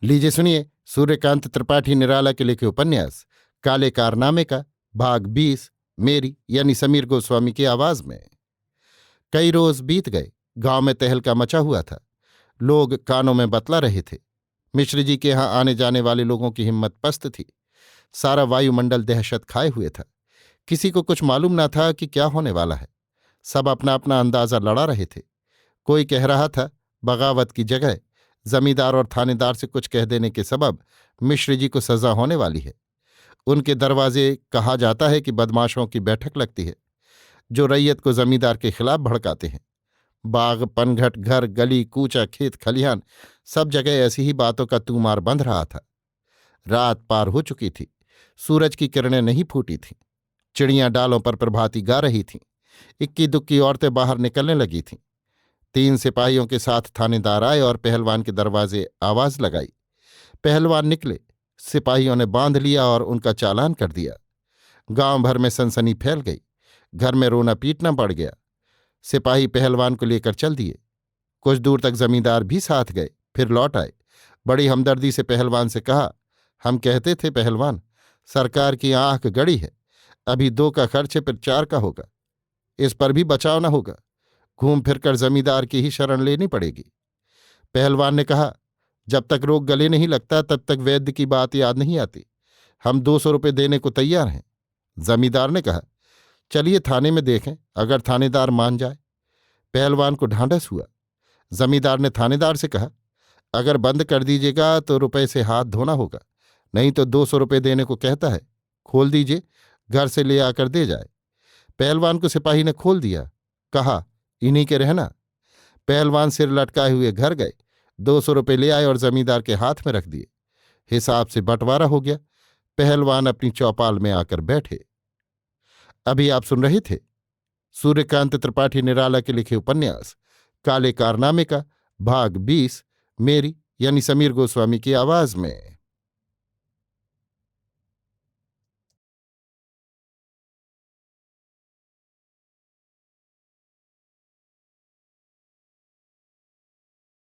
लीजिए सुनिए सूर्यकांत त्रिपाठी निराला के लिखे उपन्यास काले कारनामे का भाग 20 मेरी यानी समीर गोस्वामी की आवाज में। कई रोज बीत गए। गांव में तहलका मचा हुआ था। लोग कानों में बतला रहे थे। मिश्र जी के यहां आने जाने वाले लोगों की हिम्मत पस्त थी। सारा वायुमंडल दहशत खाए हुए था। किसी को कुछ मालूम न था कि क्या होने वाला है। सब अपना अपना अंदाजा लड़ा रहे थे। कोई कह रहा था बगावत की जगह जमींदार और थानेदार से कुछ कह देने के सबब मिश्र जी को सजा होने वाली है। उनके दरवाजे कहा जाता है कि बदमाशों की बैठक लगती है, जो रैयत को जमींदार के खिलाफ भड़काते हैं। बाग पनघट घर गली कूचा खेत खलिहान सब जगह ऐसी ही बातों का तूमार बंध रहा था। रात पार हो चुकी थी। सूरज की किरणें नहीं फूटी थीं। चिड़ियां डालों पर प्रभाती गा रही थीं। इक्की दुक्की औरतें बाहर निकलने लगी थीं। 3 सिपाहियों के साथ थानेदार आए और पहलवान के दरवाजे आवाज लगाई। पहलवान निकले। सिपाहियों ने बांध लिया और उनका चालान कर दिया। गांव भर में सनसनी फैल गई। घर में रोना पीटना पड़ गया। सिपाही पहलवान को लेकर चल दिए। कुछ दूर तक जमींदार भी साथ गए, फिर लौट आए। बड़ी हमदर्दी से पहलवान से कहा, हम कहते थे पहलवान, सरकार की आंख गड़ी है। अभी 2 का खर्च है, फिर 4 का होगा। इस पर भी बचाव न होगा। घूम फिरकर जमींदार की ही शरण लेनी पड़ेगी। पहलवान ने कहा, जब तक रोग गले नहीं लगता तब तक वैद्य की बात याद नहीं आती। हम 200 रुपये देने को तैयार हैं। जमींदार ने कहा, चलिए थाने में देखें, अगर थानेदार मान जाए। पहलवान को ढांढस हुआ। जमींदार ने थानेदार से कहा, अगर बंद कर दीजिएगा तो रुपए से हाथ धोना होगा, नहीं तो 200 रुपये देने को कहता है। खोल दीजिए, घर से ले आकर दे जाए। पहलवान को सिपाही ने खोल दिया। कहा, इन्हीं के रहना। पहलवान सिर लटकाए हुए घर गए। 200 रुपये ले आए और जमींदार के हाथ में रख दिए। हिसाब से बंटवारा हो गया। पहलवान अपनी चौपाल में आकर बैठे। अभी आप सुन रहे थे सूर्यकांत त्रिपाठी निराला के लिखे उपन्यास काले कारनामे का भाग 20 मेरी यानी समीर गोस्वामी की आवाज में।